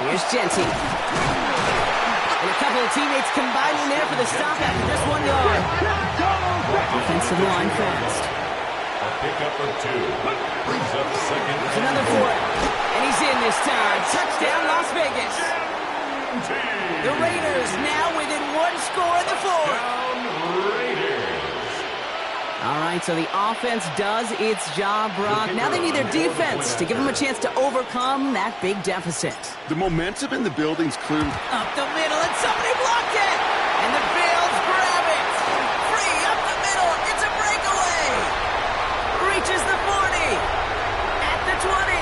Here's Genty. And a couple of teammates combining there for the stop after just 1 yard. Offensive line fast. A pickup of 2. Brings up 2nd. There's another 4. And he's in this time. Touchdown, Las Vegas. The Raiders now within 1 score in the 4th. All right, so the offense does its job, Brock. Now they need their defense to give them a chance to overcome that big deficit. The momentum in the building's clearly Up the middle, and somebody blocked it! And the Bills grab it! Free, up the middle, it's a breakaway! Reaches the 40! At the 20!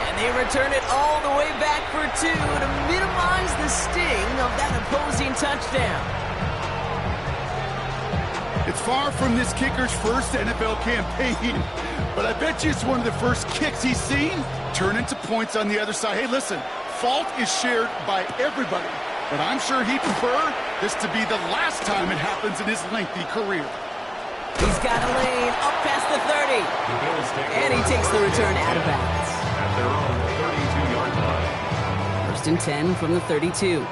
And they return it all the way back for 2 to minimize the sting of that opposing touchdown. It's far from this kicker's first NFL campaign, but I bet you it's one of the first kicks he's seen turn into points on the other side. Hey, listen, fault is shared by everybody, but I'm sure he'd prefer this to be the last time it happens in his lengthy career. He's got a lane up past the 30, and he takes the return out of bounds. At their own 32-yard line. First and 10 from the 32.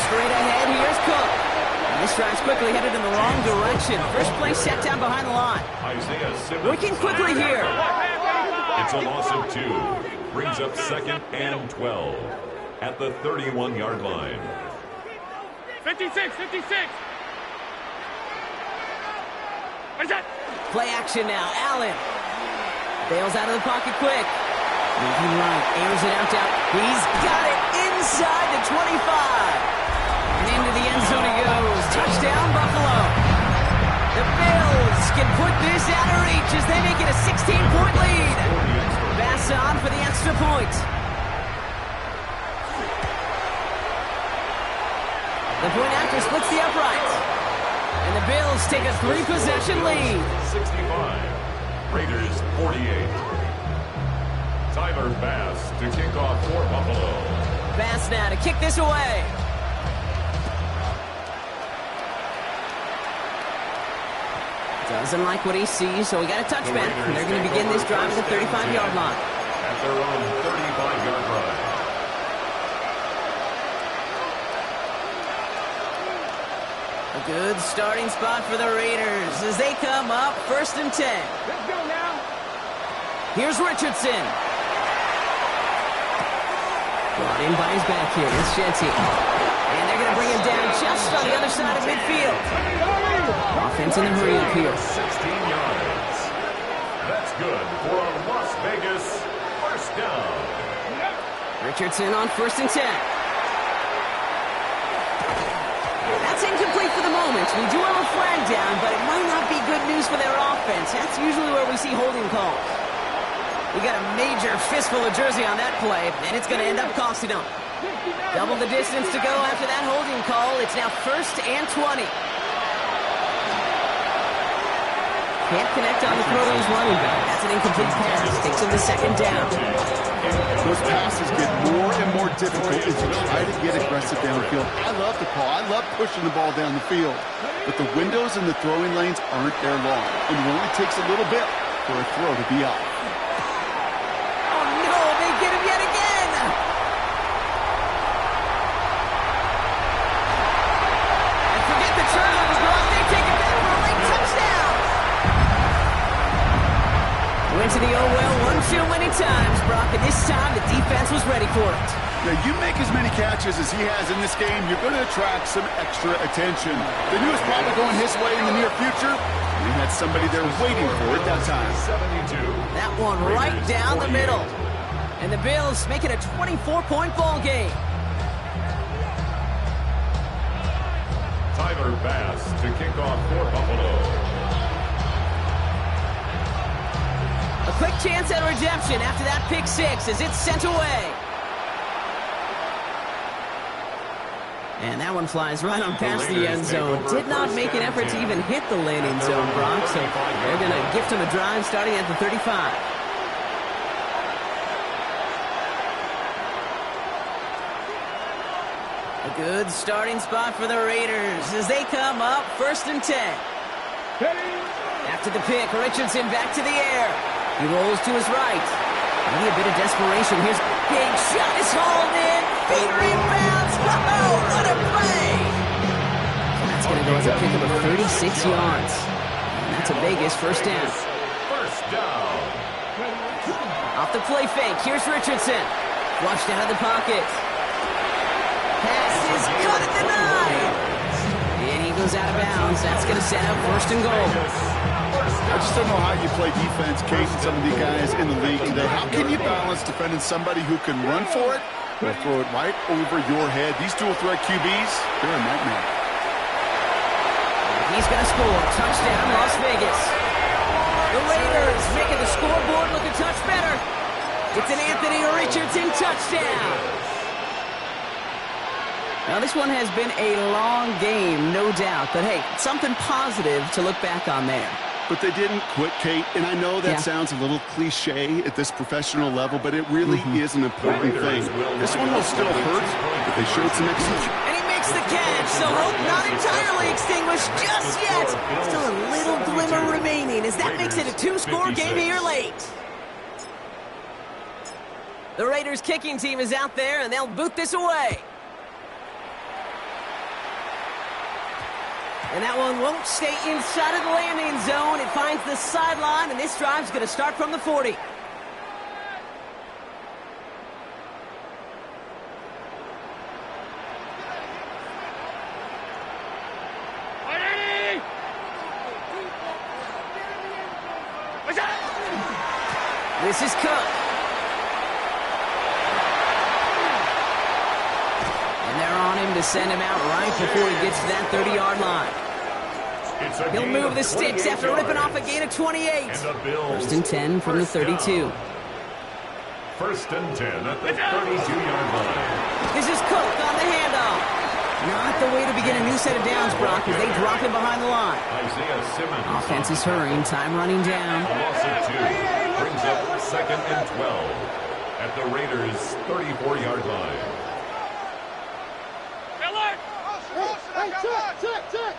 Straight ahead, here's Cook. And this drive's quickly headed in the wrong direction. First play set down behind the line. Working quickly here. It's a loss of 2. Brings up 2nd and 12 at the 31-yard line. 56. Play action now. Allen bails out of the pocket quick. Moving right, airs it out. He's got it inside the 25. And into the end zone he goes. Touchdown, Buffalo. The Bills can put this out of reach as they make it a 16-point lead. Bass on for the extra point. The point after splits the uprights. And the Bills take a 3-possession lead. 65. Raiders 48. Tyler Bass to kick off for Buffalo. Bass now to kick this away. Doesn't like what he sees, so he got a touchback. And they're going to begin this drive at the 35-yard line. At their own 35-yard line. A good starting spot for the Raiders as they come up first and 10. Let's go now. Here's Richardson. Brought in by his back here. It's Shetty. And they're going to bring him down just on the other side of midfield. Offense in the hurry up here. 16 yards. That's good for a Las Vegas first down. Richardson on first and 10. That's incomplete for the moment. We do have a flag down, but it might not be good news for their offense. That's usually where we see holding calls. We got a major fistful of jersey on that play, and it's going to end up costing them. Double the distance to go after that holding call. It's now first and 20. Can't connect on the throw to his running back. That's an incomplete pass. Takes him to second down. Those passes get more and more difficult as you try to get aggressive downfield. I love the call. I love pushing the ball down the field. But the windows in the throwing lanes aren't there long. And it only takes a little bit for a throw to be off. Oh, no, they get him yet again. And forget the turnover, bro. They take it back for a late touchdown. Went to the oh well one too many times, Brock, and this time the defense was ready for it. Now, you make as many catches as he has in this game, you're going to attract some extra attention. They knew it was probably going his way in the near future. They had somebody there waiting for it that time. 72. That one right down the middle. And the Bills make it a 24-point ball game. Tyler Bass to kick off for Buffalo. A quick chance at redemption after that pick six as it's sent away. And that one flies right on past the end zone. Did not make an effort to even hit the landing zone, Brock, so they're going to gift him a drive starting at the 35. A good starting spot for the Raiders as they come up first and 10. After the pick, Richardson back to the air. He rolls to his right. Maybe a bit of desperation. Here's a big shot. It's hauled in. Feeder inbounds. Oh, what a play! That's going to go as a pickup of 36 yards. And that's a Vegas first down. First down. Off the play fake. Here's Richardson. Flushed out of the pocket. Pass is cut at the 9. And he goes out of bounds. That's going to set up first and goal. I just don't know how you play defense, Kate, and some of the guys in the league today. How can you balance defending somebody who can run for it or throw it right over your head? These dual threat QBs, they're a nightmare. He's going to score. Touchdown, Las Vegas. The Raiders making the scoreboard look a touch better. It's an Anthony Richardson touchdown. Now, this one has been a long game, no doubt. But, hey, something positive to look back on there. But they didn't quit, Kate, and I know that sounds a little cliche at this professional level, but it really is an important thing. This one will still hurt, but they showed some execution. And he makes the catch, so hope not entirely extinguished just yet. Still a little glimmer remaining as that makes it a two-score game here late. The Raiders kicking team is out there, and they'll boot this away. And that one won't stay inside of the landing zone. It finds the sideline, and this drive's going to start from the 40. This is Cook. And they're on him to send him out right before he gets to that 30-yard line. He'll move the sticks after ripping off a gain of 28. First and 10 from the 32. First and 10 at the 32-yard line. This is Cook on the handoff. Not the way to begin a new set of downs, Brock, as they drop him behind the line. Offense is hurrying, time running down. A loss of 2 brings up second and 12 at the Raiders' 34-yard line. Check.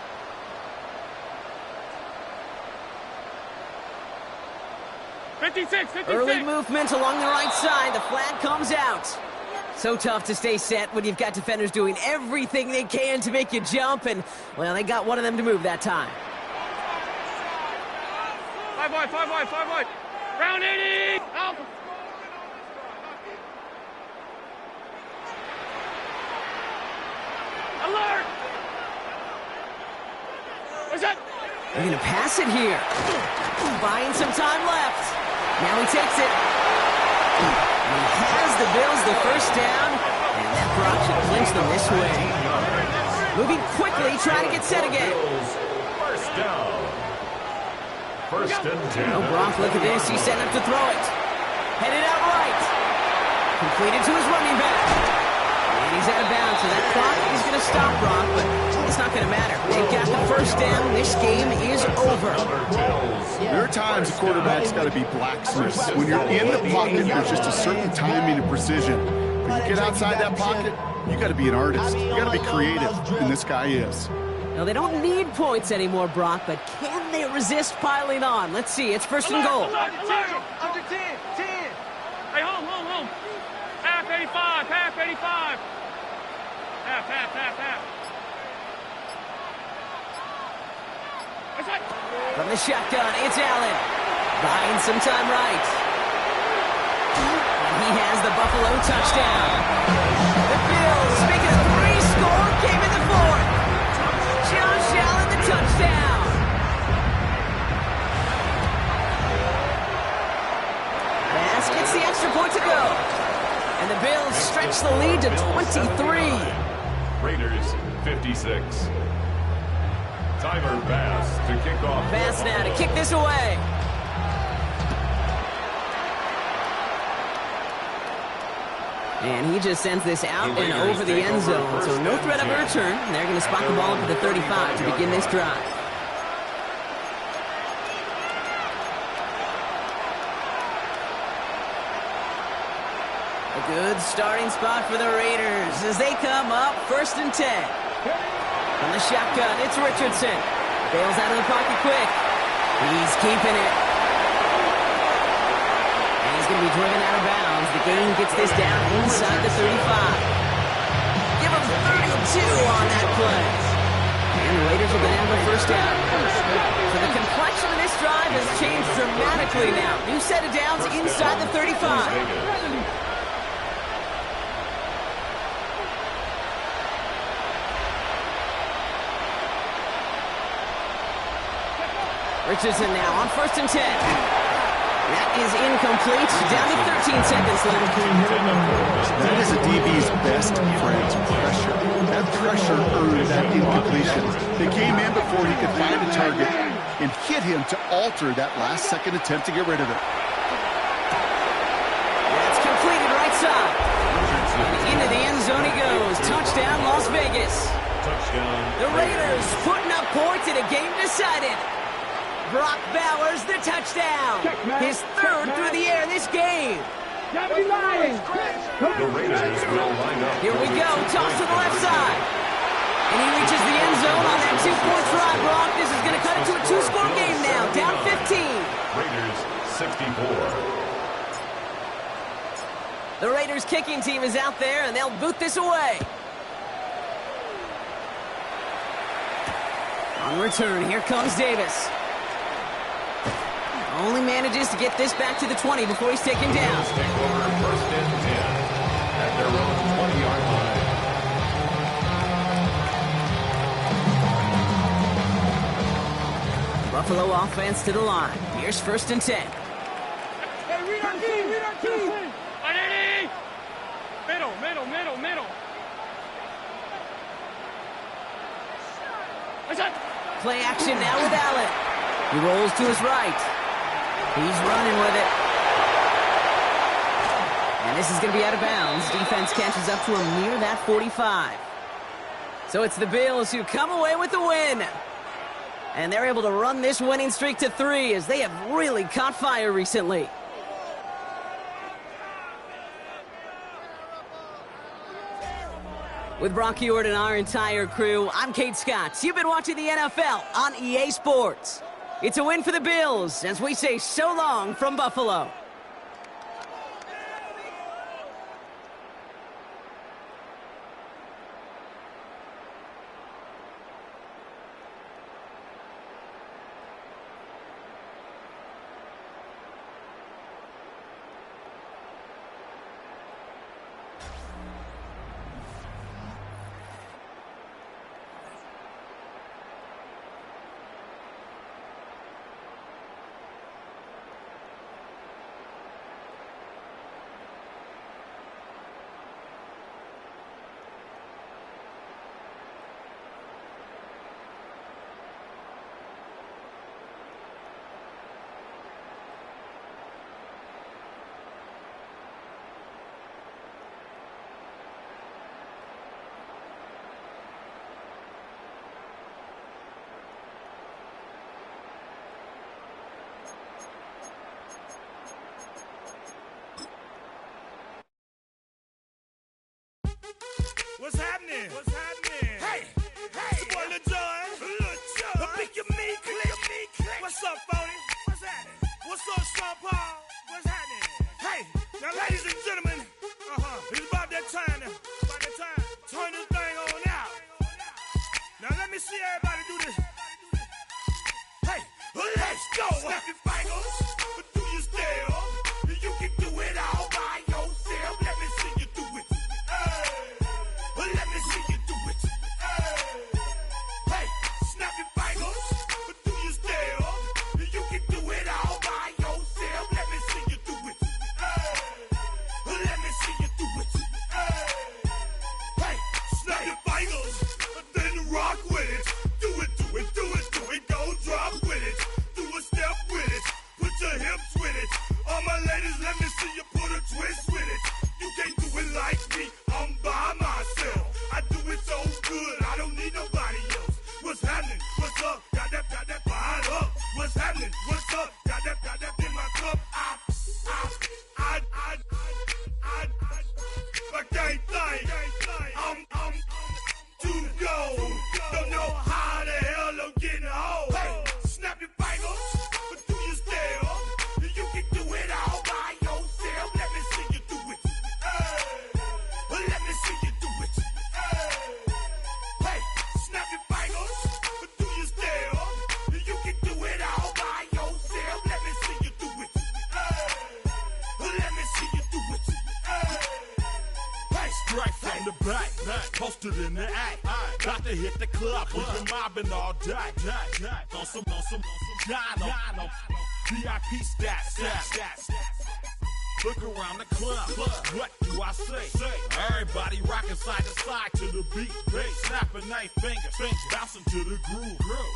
56. Early movement along the right side. The flag comes out. So tough to stay set when you've got defenders doing everything they can to make you jump, and, well, they got one of them to move that time. 5 wide. Round 80. Out. Alert. What's that? They're going to pass it here. Buying some time left. Now he takes it. And he has the Bills the first down, and that Brock should clinch them this way. Moving quickly, trying to get set again. First down. First and 10. Oh, Brock, look at this. He's setting up to throw it. Headed out right. Completed to his running back. And he's out of bounds, so that clock is going to stop Brock, but it's not going to matter. They've got the first down. This game is over. There are times a quarterback's got to be blacksmith. When you're in the pocket, there's just a certain timing and precision. But you get outside that pocket, you got to be an artist. You got to be creative, and this guy is. Now, they don't need points anymore, Brock, but can they resist piling on? Let's see. It's first and goal. Under 10. Hey, home. Half 85. Half. From the shotgun, it's Allen. Buying some time right. And he has the Buffalo touchdown. The Bills making a 3-score game in the fourth. Josh Allen, the touchdown. Bass gets the extra point to go. And the Bills stretch the lead to 23. Raiders 56. Tyler Bass to kick off. Bass now to kick this away. And he just sends this out and over the end zone. So no threat of a return. They're going to spot the ball up at the 35 to begin this drive. A good starting spot for the Raiders as they come up first and 10. From the shotgun, it's Richardson. Bails out of the pocket quick. He's keeping it. And he's going to be driven out of bounds. The gain gets this down inside the 35. Give him 32 on that play. And the Raiders are going to have the first down. So the complexion of this drive has changed dramatically now. New set of downs inside the 35. Richardson now on first and 10. That is incomplete. Down to 13 seconds left. That is a DB's best friend, pressure. That pressure earned that incompletion. They came in before he could find a target and hit him to alter that last-second attempt to get rid of it. That's completed right side. Into the end zone he goes. Touchdown, Las Vegas. Touchdown. The Raiders putting up points in a game decided. Brock Bowers, the touchdown. His third through the air this game. The Raiders will line up. Here we go. Toss to the left side. And he reaches the end zone on that two-point try, Brock. This is going to cut it to a two-score game now. Down 15. Raiders 64. The Raiders kicking team is out there, and they'll boot this away. On return, here comes Davis. Only manages to get this back to the 20 before he's taken down. Take over first and 10 at their own 20-yard line. Buffalo offense to the line. Here's first and 10. Hey, read our team, read our team. Middle. Play action now with Allen. He rolls to his right. He's running with it. And this is going to be out of bounds. Defense catches up to him near that 45. So it's the Bills who come away with the win. And they're able to run this winning streak to 3 as they have really caught fire recently. With Brock Ewart and our entire crew, I'm Kate Scott. You've been watching the NFL on EA Sports. It's a win for the Bills as we say so long from Buffalo. What's happening? Hey, it's your boy Lil Jon. Pick your meat click. What's up, Phony? What's happening? What's up, Sean Paul? What's happening? Hey, now ladies and gentlemen, it's about that time to turn this thing on out. Now let me see everybody do this. Hey, let's go. Snap your fingers, do your step. You can do it all by yourself. Let me see you do it. Let me see you do it. Hey, snap your fingers, do your step. You can do it all by yourself. Let me see you do it. Let me see you do it. Hey, snap your fingers, then rock with it. Do it. Go drop with it. Do a step with it. Put your hips with it. All my ladies, let me see you put a twist with it. You can't do it like me. I'm by myself. I do it so good, I don't need nobody else. What's happening? What's up? Got that fired up. What's happening? What's up? Got that in my cup. I can't think. I'm to go. Don't know how the hell I'm getting home. Hey, snap your fingers, do your step. You can do it all by yourself. Let me see you do it. Let me see you do it. Hey, snap your fingers, do your step. You can do it all by yourself. Let me see you do it. Let me see you do it. Hey, strike from the back, posted in the act. About to hit the club, we've been mobbing all day. On some Jono, VIP stats. Look around the club, what do I say? Everybody rocking side to side to the beat. Snapping 9 fingers, bouncing to the groove.